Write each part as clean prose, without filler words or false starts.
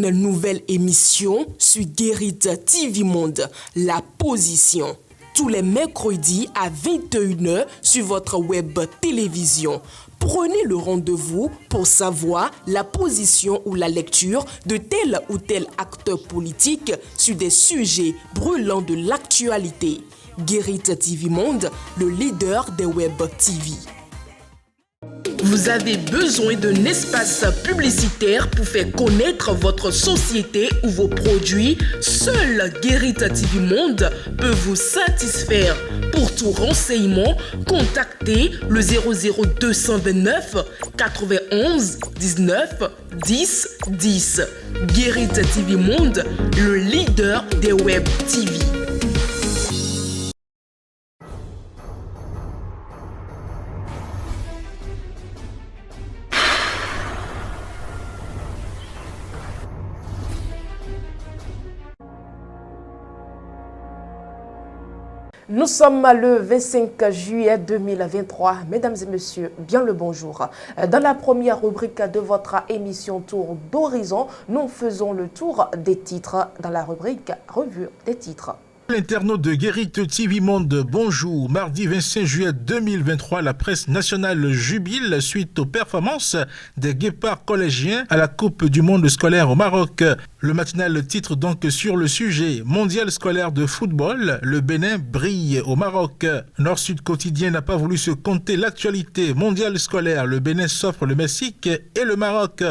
une nouvelle émission sur Guérit TV Monde, La Position. Tous les mercredis à 21h sur votre web télévision. Prenez le rendez-vous pour savoir la position ou la lecture de tel ou tel acteur politique sur des sujets brûlants de l'actualité. Guérit TV Monde, le leader des web TV. Vous avez besoin d'un espace publicitaire pour faire connaître votre société ou vos produits? Seul Guérit TV Monde peut vous satisfaire. Pour tout renseignement, contactez le 00229 91 19 10 10. Guérit TV Monde, le leader des web TV. Nous sommes le 25 juillet 2023. Mesdames et messieurs, bien le bonjour. Dans la première rubrique de votre émission Tour d'Horizon, nous faisons le tour des titres dans la rubrique Revue des titres. L'internaute de Guérit TV Monde, bonjour. Mardi 25 juillet 2023, la presse nationale jubile suite aux performances des guépards collégiens à la Coupe du monde scolaire au Maroc. Le matinal titre donc sur le sujet mondial scolaire de football, le Bénin brille au Maroc. Nord-Sud quotidien n'a pas voulu se compter l'actualité mondiale scolaire, le Bénin s'offre le Mexique et le Maroc.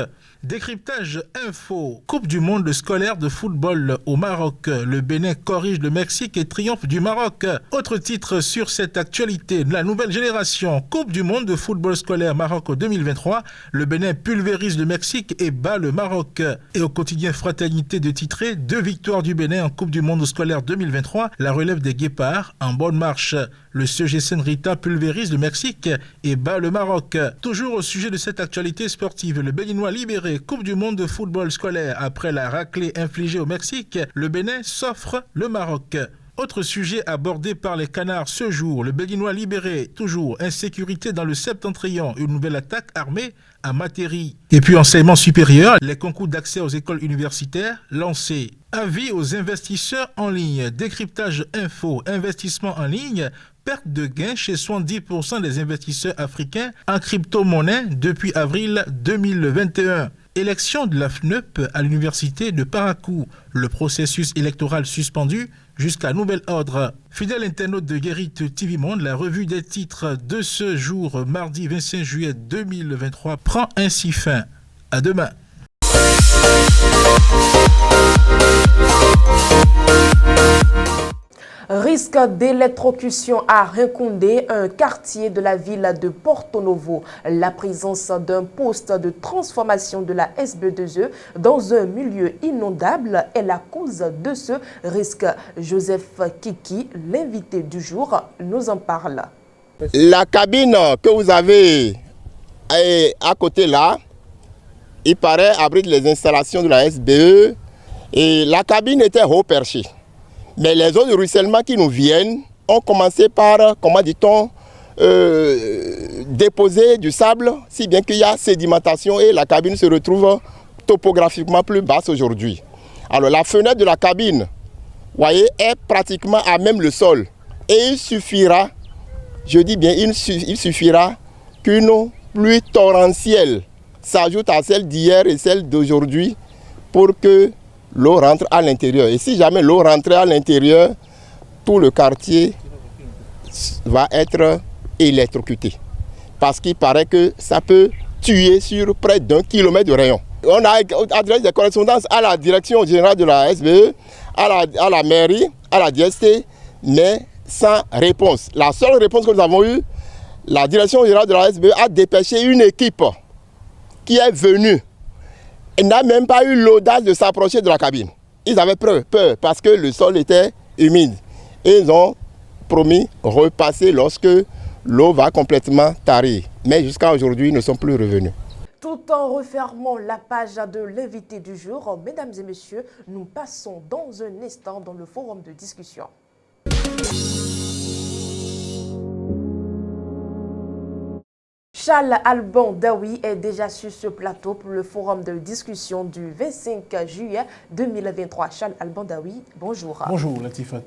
Décryptage info, Coupe du monde scolaire de football au Maroc. Le Bénin corrige le Mexique et triomphe du Maroc. Autre titre sur cette actualité, la nouvelle génération. Coupe du monde de football scolaire Maroc 2023. Le Bénin pulvérise le Mexique et bat le Maroc. Et au quotidien Fraternité de titrer, 2 victoires du Bénin en Coupe du monde scolaire 2023. La relève des guépards en bonne marche. Le CGC Rita pulvérise le Mexique et bat le Maroc. Toujours au sujet de cette actualité sportive, le Béninois libéré, Coupe du monde de football scolaire. Après la raclée infligée au Mexique, le Bénin s'offre le Maroc. Autre sujet abordé par les canards ce jour, le Béninois libéré, toujours insécurité dans le septentrion, une nouvelle attaque armée à Materi. Et puis enseignement supérieur, les concours d'accès aux écoles universitaires lancés. Avis aux investisseurs en ligne, décryptage info, investissement en ligne, perte de gains chez 70% des investisseurs africains en crypto-monnaie depuis avril 2021. Élection de la FNEP à l'université de Parakou. Le processus électoral suspendu jusqu'à nouvel ordre. Fidèle internaute de Guérit TV Monde, la revue des titres de ce jour, mardi 25 juillet 2023, prend ainsi fin. À demain. Risque d'électrocution à Rincondé, un quartier de la ville de Porto Novo. La présence d'un poste de transformation de la SB2E dans un milieu inondable est la cause de ce risque. Joseph Kiki, l'invité du jour, nous en parle. La cabine que vous avez à côté là, il paraît abrite les installations de la SBE et la cabine était haut perchée. Mais les eaux de ruissellement qui nous viennent ont commencé par, comment dit-on, déposer du sable, si bien qu'il y a sédimentation et la cabine se retrouve topographiquement plus basse aujourd'hui. Alors la fenêtre de la cabine, voyez, est pratiquement à même le sol. Et il suffira, je dis bien, il suffira qu'une pluie torrentielle s'ajoute à celle d'hier et celle d'aujourd'hui pour que l'eau rentre à l'intérieur. Et si jamais l'eau rentrait à l'intérieur, tout le quartier va être électrocuté. Parce qu'il paraît que ça peut tuer sur près d'1 kilomètre de rayon. On a adressé des correspondances à la direction générale de la SBE, à la mairie, à la DST, mais sans réponse. La seule réponse que nous avons eue, la direction générale de la SBE a dépêché une équipe qui est venue. Elle n'a même pas eu l'audace de s'approcher de la cabine. Ils avaient peur parce que le sol était humide. Et ils ont promis repasser lorsque l'eau va complètement tarir. Mais jusqu'à aujourd'hui, ils ne sont plus revenus. Tout en refermant la page de l'invité du jour, mesdames et messieurs, nous passons dans un instant dans le forum de discussion. Charles Alban Daoui est déjà sur ce plateau pour le forum de discussion du 25 juillet 2023. Charles Alban Daoui, bonjour. Bonjour Latifat.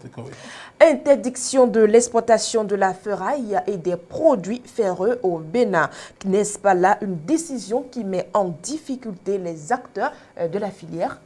Interdiction de l'exportation de la ferraille et des produits ferreux au Bénin. N'est-ce pas là une décision qui met en difficulté les acteurs de la filière?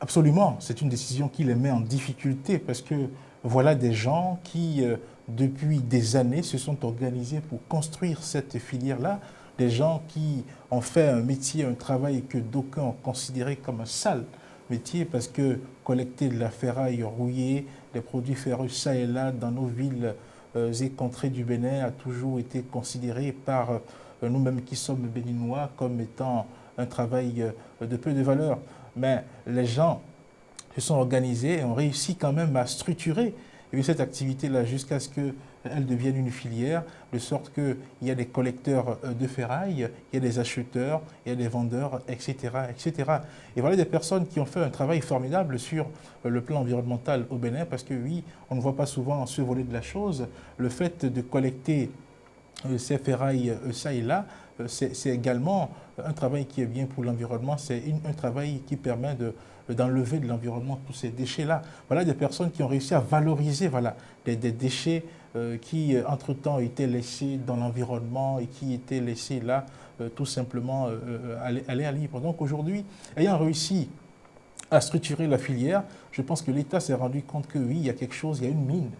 Absolument, c'est une décision qui les met en difficulté parce que voilà des gens qui, depuis des années, se sont organisés pour construire cette filière-là. Des gens qui ont fait un métier, un travail que d'aucuns ont considéré comme un sale métier parce que collecter de la ferraille rouillée, des produits ferreux ça et là dans nos villes et contrées du Bénin a toujours été considéré par nous-mêmes qui sommes béninois comme étant un travail de peu de valeur. Mais les gens se sont organisés et ont réussi quand même à structurer cette activité-là jusqu'à ce qu'elle devienne une filière, de sorte qu'il y a des collecteurs de ferraille, il y a des acheteurs, il y a des vendeurs, etc., etc. Et voilà des personnes qui ont fait un travail formidable sur le plan environnemental au Bénin, parce que oui, on ne voit pas souvent ce volet de la chose. Le fait de collecter ces ferrailles ça et là, c'est également un travail qui est bien pour l'environnement, c'est un travail qui permet d'enlever de l'environnement tous ces déchets-là. Voilà des personnes qui ont réussi à valoriser des déchets qui, entre-temps, étaient laissés dans l'environnement et qui étaient laissés là, tout simplement aller à libre. Donc aujourd'hui, ayant réussi à structurer la filière, je pense que l'État s'est rendu compte que oui, il y a quelque chose, il y a une mine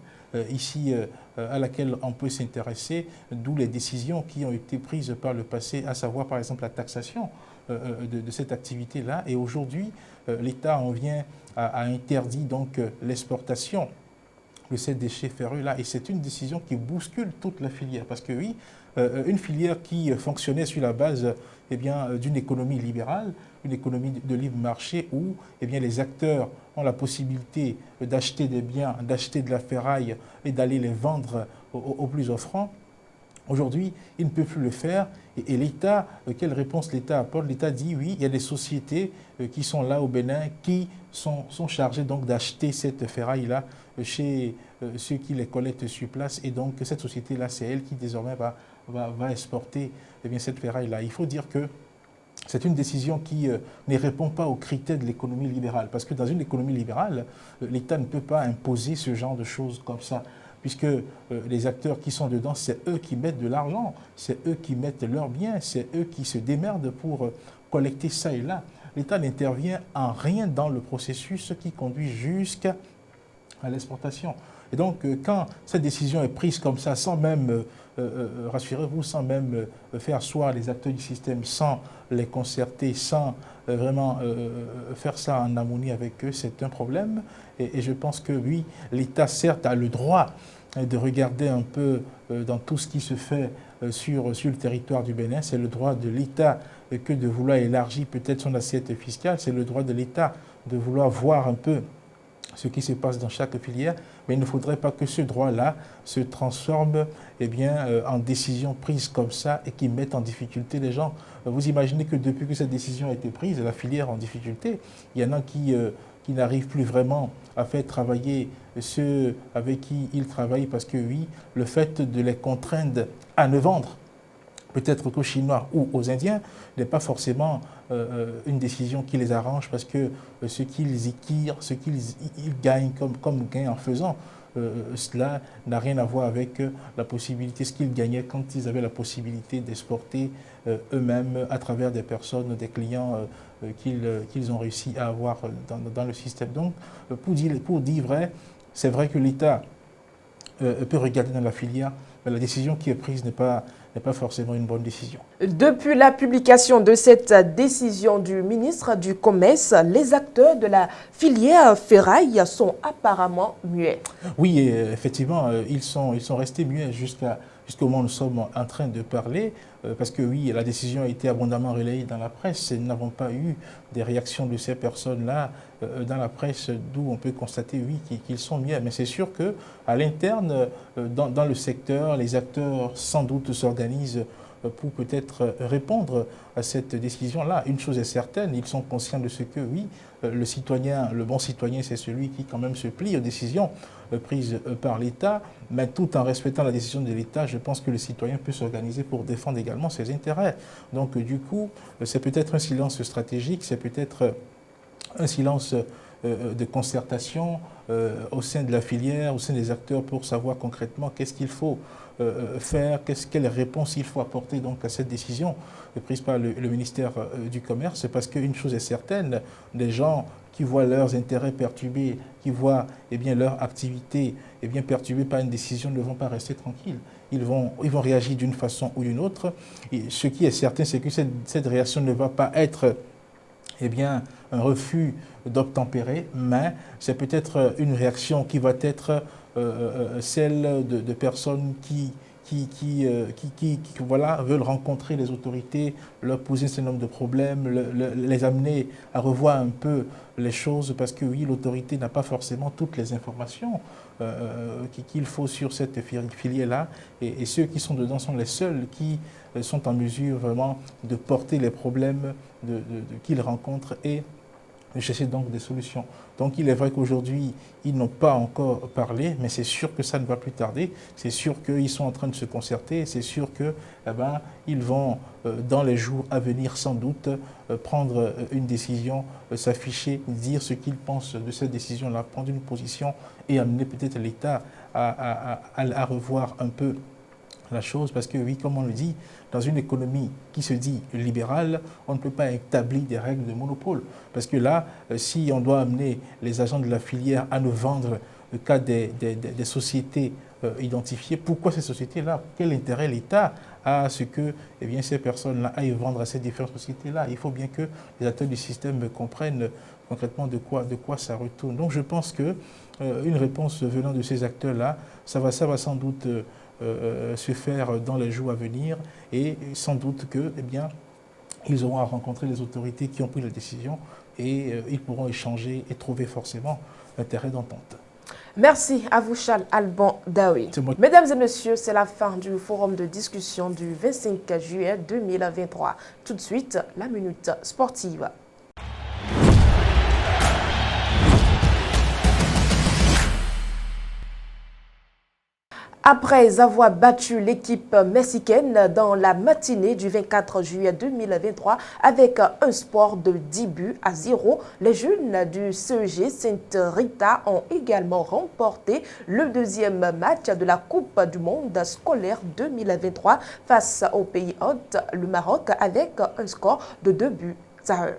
ici à laquelle on peut s'intéresser, d'où les décisions qui ont été prises par le passé, à savoir par exemple la taxation de cette activité-là. Et aujourd'hui, l'État en vient à interdire donc l'exportation de ces déchets ferreux-là. Et c'est une décision qui bouscule toute la filière. Parce que oui, une filière qui fonctionnait sur la base d'une économie libérale, une économie de libre marché où les acteurs ont la possibilité d'acheter des biens, d'acheter de la ferraille et d'aller les vendre au plus offrant. Aujourd'hui, ils ne peuvent plus le faire. Et l'État, quelle réponse l'État apporte? L'État dit oui, il y a des sociétés qui sont là au Bénin qui sont chargées donc d'acheter cette ferraille-là chez ceux qui les collectent sur place. Et donc cette société-là, c'est elle qui désormais va exporter cette ferraille-là. Il faut dire que c'est une décision qui ne répond pas aux critères de l'économie libérale. Parce que dans une économie libérale, l'État ne peut pas imposer ce genre de choses comme ça. Puisque les acteurs qui sont dedans, c'est eux qui mettent de l'argent, c'est eux qui mettent leurs biens, c'est eux qui se démerdent pour collecter ça et là. L'État n'intervient en rien dans le processus, ce qui conduit jusqu'à l'exportation. Et donc, quand cette décision est prise comme ça, sans même, rassurez-vous, sans même faire asseoir les acteurs du système, sans les concerter, sans vraiment faire ça en harmonie avec eux, c'est un problème. Et je pense que oui, l'État, certes, a le droit de regarder un peu dans tout ce qui se fait sur le territoire du Bénin. C'est le droit de l'État que de vouloir élargir peut-être son assiette fiscale. C'est le droit de l'État de vouloir voir un peu ce qui se passe dans chaque filière, mais il ne faudrait pas que ce droit-là se transforme en décision prise comme ça et qui mette en difficulté les gens. Vous imaginez que depuis que cette décision a été prise, la filière est en difficulté. Il y en a qui n'arrivent plus vraiment à faire travailler ceux avec qui ils travaillent parce que oui, le fait de les contraindre à ne vendre peut-être qu'aux Chinois ou aux Indiens, n'est pas forcément une décision qui les arrange parce que ce qu'ils équirent, ce qu'ils gagnent comme gain en faisant, cela n'a rien à voir avec la possibilité, ce qu'ils gagnaient quand ils avaient la possibilité d'exporter eux-mêmes à travers des personnes, des clients qu'ils ont réussi à avoir dans le système. Donc, pour dire vrai, c'est vrai que l'État peut regarder dans la filière, mais la décision qui est prise n'est pas forcément une bonne décision. Depuis la publication de cette décision du ministre du Commerce, les acteurs de la filière ferraille sont apparemment muets. Oui, effectivement, ils sont restés muets jusqu'au moment où nous sommes en train de parler, parce que oui, la décision a été abondamment relayée dans la presse et nous n'avons pas eu des réactions de ces personnes-là dans la presse, d'où on peut constater, oui, qu'ils sont muets. Mais c'est sûr qu'à l'interne, dans le secteur, les acteurs sans doute s'organisent pour peut-être répondre à cette décision-là. Une chose est certaine, ils sont conscients de ce que, oui, le citoyen, le bon citoyen, c'est celui qui quand même se plie aux décisions prises par l'État, mais tout en respectant la décision de l'État, je pense que le citoyen peut s'organiser pour défendre également ses intérêts. Donc du coup, c'est peut-être un silence stratégique, c'est peut-être un silence de concertation au sein de la filière, au sein des acteurs pour savoir concrètement qu'est-ce qu'il faut faire, quelle réponse il faut apporter donc à cette décision prise par le ministère du Commerce, parce qu'une chose est certaine, des gens qui voient leurs intérêts perturbés, qui voient leur activité perturbée par une décision ne vont pas rester tranquilles. Ils vont réagir d'une façon ou d'une autre. Et ce qui est certain, c'est que cette réaction ne va pas être un refus d'obtempérer, mais c'est peut-être une réaction qui va être celle de personnes qui veulent rencontrer les autorités, leur poser un certain nombre de problèmes, les amener à revoir un peu les choses, parce que oui, l'autorité n'a pas forcément toutes les informations qu'il faut sur cette filière-là, et ceux qui sont dedans sont les seuls qui sont en mesure vraiment de porter les problèmes qu'ils rencontrent et de chercher donc des solutions. Donc il est vrai qu'aujourd'hui, ils n'ont pas encore parlé, mais c'est sûr que ça ne va plus tarder. C'est sûr qu'ils sont en train de se concerter. C'est sûr qu'ils vont, dans les jours à venir, sans doute, prendre une décision, s'afficher, dire ce qu'ils pensent de cette décision-là, prendre une position et amener peut-être l'État à revoir un peu la chose, parce que oui, comme on le dit, dans une économie qui se dit libérale, on ne peut pas établir des règles de monopole. Parce que là, si on doit amener les agents de la filière à nous vendre le cas des sociétés identifiées, pourquoi ces sociétés-là? Quel intérêt l'État a à ce que ces personnes-là aillent vendre à ces différentes sociétés-là? Il faut bien que les acteurs du système comprennent concrètement de quoi ça retourne. Donc je pense qu'une réponse venant de ces acteurs-là, ça va sans doute se faire dans les jours à venir, et sans doute que, ils auront à rencontrer les autorités qui ont pris la décision, et ils pourront échanger et trouver forcément un terrain d'entente. Merci à vous, Charles Alban Daoui. Mesdames et messieurs, c'est la fin du forum de discussion du 25 juillet 2023. Tout de suite, la minute sportive. Après avoir battu l'équipe mexicaine dans la matinée du 24 juillet 2023 avec un score de 10-0, les jeunes du CEG Sainte Rita ont également remporté le deuxième match de la Coupe du Monde scolaire 2023 face au pays hôte, le Maroc, avec un score de 2-1.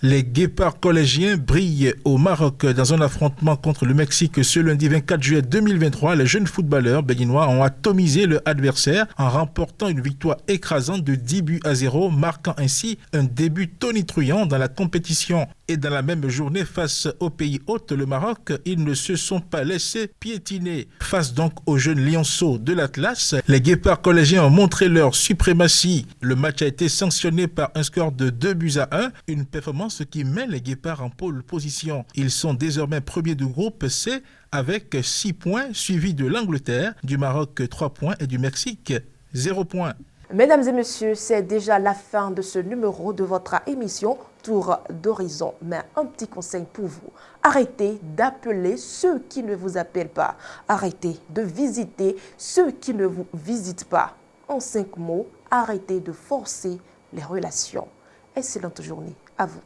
Les Guépards collégiens brillent au Maroc dans un affrontement contre le Mexique ce lundi 24 juillet 2023. Les jeunes footballeurs béninois ont atomisé leur adversaire en remportant une victoire écrasante de 10-0, marquant ainsi un début tonitruant dans la compétition. Et dans la même journée, face au pays hôte, le Maroc, ils ne se sont pas laissés piétiner. Face donc aux jeunes lionceaux de l'Atlas, les Guépards collégiens ont montré leur suprématie. Le match a été sanctionné par un score de 2-1, une performance qui met les Guépards en pôle position. Ils sont désormais premiers du groupe C avec 6 points, suivis de l'Angleterre, du Maroc 3 points et du Mexique 0 points. Mesdames et messieurs, c'est déjà la fin de ce numéro de votre émission Tour d'Horizon. Mais un petit conseil pour vous. Arrêtez d'appeler ceux qui ne vous appellent pas. Arrêtez de visiter ceux qui ne vous visitent pas. En 5 mots, arrêtez de forcer les relations. Excellente journée à vous.